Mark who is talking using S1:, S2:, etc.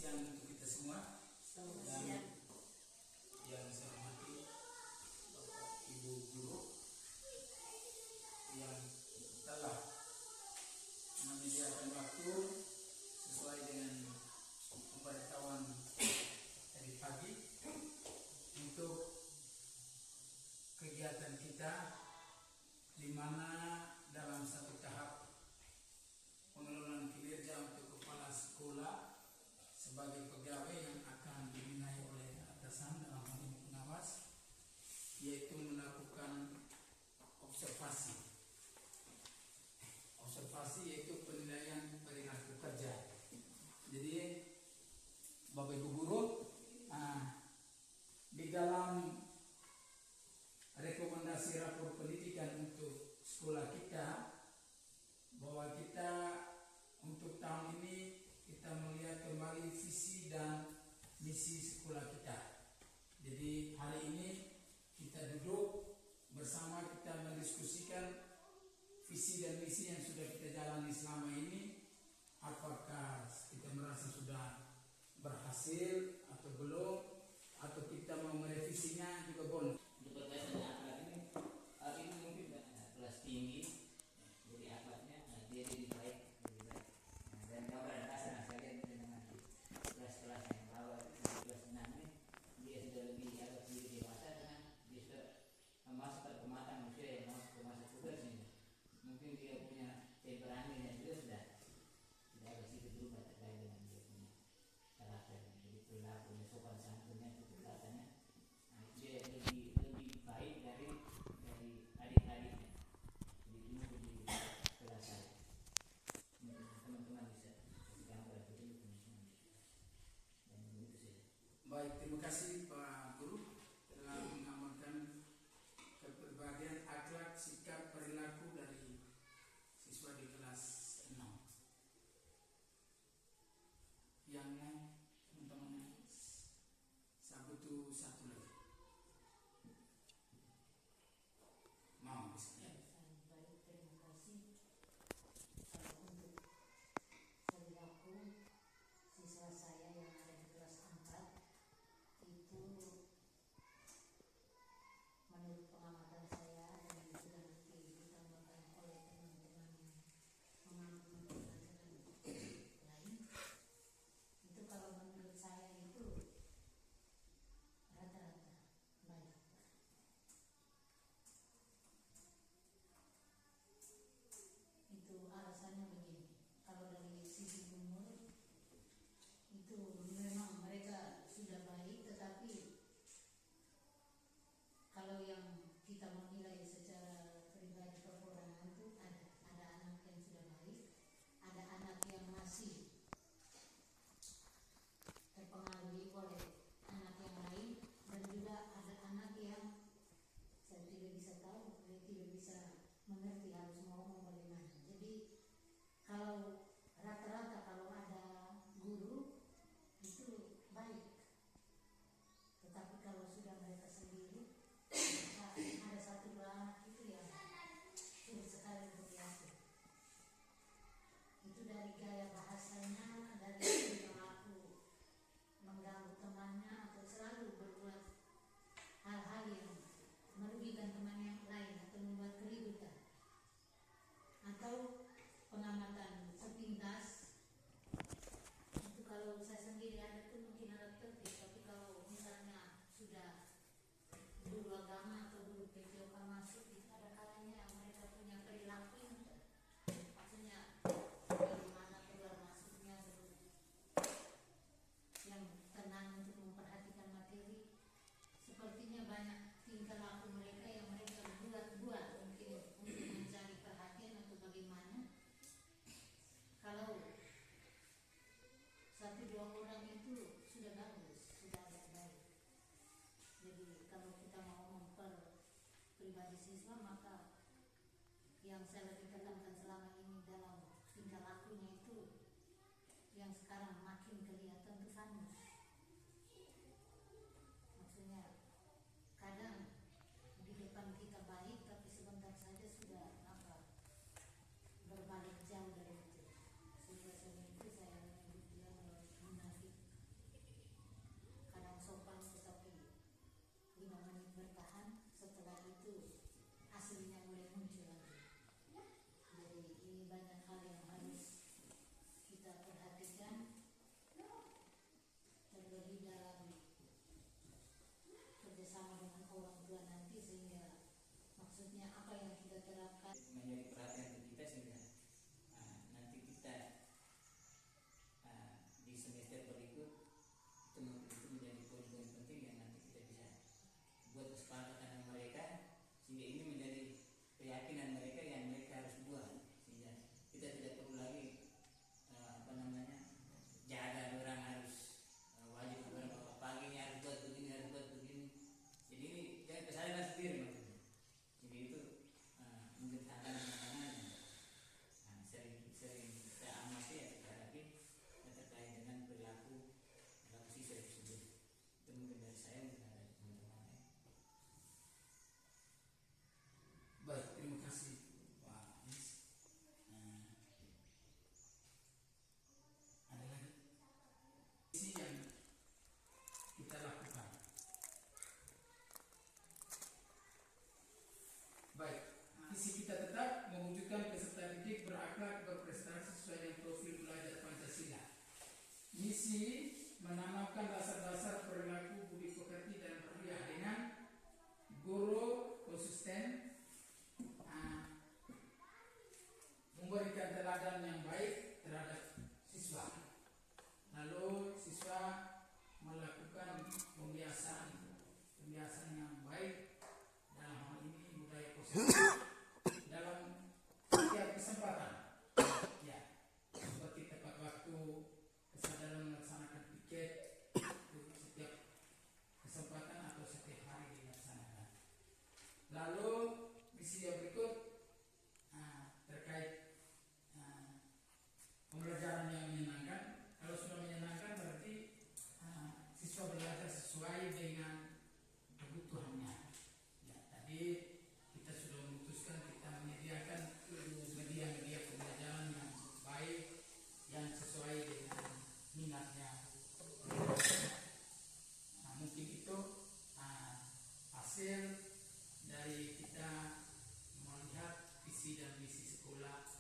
S1: siang untuk kita semua. Dan yang saya hormati Bapak Ibu Guru yang telah menyediakan waktu sesuai dengan pemberitahuan tadi pagi untuk kegiatan kita, di mana dalam satu tahap pengelolaan kinerja untuk kepala sekolah sebagai pegawai yang akan dinilai oleh atasan dalam hal ini pengawas, yaitu melakukan observasi. Observasi yaitu penilaian perilaku kerja. Jadi Bapak Ibu Guru, di dalam rekomendasi rapor pendidikan untuk sekolah kita, bahwa kita untuk tahun ini kita melihat kembali visi dan misi sekolah kita. Jadi hari ini kita duduk bersama, kita mendiskusikan visi dan misi yang sudah kita jalani selama ini. Apakah kita merasa sudah berhasil atau belum, atau kita mau merevisinya juga boleh.
S2: Untuk berkaitan akhlak ini mungkin kelas tinggi, jadi akhlaknya dia lebih baik. Dan kalau ada dasar saya lihat dengan kelas-kelas yang bawah, kelas 6 ini dia sudah agak lebih dewasa, dengan dia sudah masuk ke kematangan usia yang masuk ke masa tugas ini. Mungkin dia punya temperament yang juga sudah agak sedikit berubah terkait dengan dia punya karakter. Jadi perilakunya, sopan santunnya itu kelihatannya dia lebih baik dari adik-adiknya. Jadi ini di kelas saya. Teman-teman bisa gambar begitu dan begitu saja.
S1: Baik, terima kasih Pak Guru telah mengamalkan keberbagian akhlak, sikap, perilaku dari siswa di kelas 6. Yang lain, teman-teman, saya butuh satu lagi. Mau bisa ya?
S3: Baik, terima kasih. Kalau untuk perilaku siswa saya yang ada di kelas 4 itu, menurut pengamatan saya dan sudah nanti ditambahkan oleh teman-teman yang mengamati pelajaran lain, itu kalau menurut saya itu rata-rata baik. Itu alasannya begini, kalau dari sisi umur itu memang mereka sudah baik, tetapi kalau yang kita menilai secara pribadi perorangan itu ada anak yang sudah baik, ada anak yang masih terpengaruhi oleh anak yang lain, dan juga ada anak yang saya tidak bisa tahu, saya tidak bisa mengerti harus ngomong bagaimana. Jadi kalau rata-rata kalau ada guru itu baik, tetapi kalau sudah mereka sendiri, ada satu dua anak itu yang sulit sekali untuk diatur. Itu dari gaya bahasanya, dari perilaku mengganggu temannya atau selalu berbuat hal-hal yang merugikan teman yang lain atau membuat keributan, atau pengamatan sepintas. Itu kalau saya sendiri ada tuh mungkin ada tertib, tapi kalau misalnya sudah guru agama atau guru PJOK masuk, itu ada kalanya mereka punya perilaku yang maksudnya bagaimana keluar masuknya, yang tenang untuk memperhatikan materi. Sepertinya banyak tingkah laku mereka yang mereka buat mungkin untuk mencari perhatian atau bagaimana. Kalau satu dua orang itu sudah bagus, sudah agak baik. Jadi kalau kita mau memper pribadi siswa, maka yang saya lebih tekankan selama ini dalam tingkah lakunya itu yang sekarang makin kelihatan itu fanus. Maksudnya kadang di depan kita baik, tapi sebentar saja sudah berbalik jauh dari itu. Sehingga itu saya menyebut dia munafik. aslinya mulai muncul lagi. Jadi ini banyak hal yang harus kita perhatikan, terlebih dalam kerjasama dengan orang tua nanti, sehingga maksudnya apa yang kita terapkan
S2: menjadi perhatian untuk kita sehingga nanti kita di semester berikut itu mungkin itu menjadi poin-poin penting yang nanti kita bisa buat kesepakatan dengan mereka, sehingga ini menjadi keyakinan mereka yang mereka harus buat, sehingga kita tidak perlu lagi jaga orang harus wajib orang pagi ini harus buat begini, harus buat begini. Jadi ini jangan kesalahan sendiri maksudnya. Jadi itu mungkin tantangan-tantangan sering kita amati ya hadapi terkait dengan perilaku siswa tersebut. Itu mungkin dari saya, mungkin ada teman-teman lain.
S1: Baik, terima kasih Pak Anis. Ada lagi isi yang kita lakukan. Baik, visi kita tetap mewujudkan peserta didik berakhlak, berprestasi sesuai dengan profil belajar Pancasila. Misi menanamkan dasar-dasar perilaku budi pekerti dan mulia dengan guru konsisten memberikan teladan yang baik terhadap siswa. Lalu siswa melakukan pembiasaan yang baik, dalam hal ini budaya positif dalam setiap kesempatan. Ya, seperti tepat waktu, kesadaran melaksanakan piket itu setiap kesempatan atau setiap hari dilaksanakan. Lalu misi yang berikut terkait pembelajaran yang menyenangkan. Kalau sudah menyenangkan berarti siswa belajar sesuai dengan kebutuhannya. Ya, tadi kita sudah memutuskan kita menyediakan media pembelajaran yang baik, yang sesuai dengan minatnya. Mungkin itu hasil dari kita melihat visi dan misi sekolah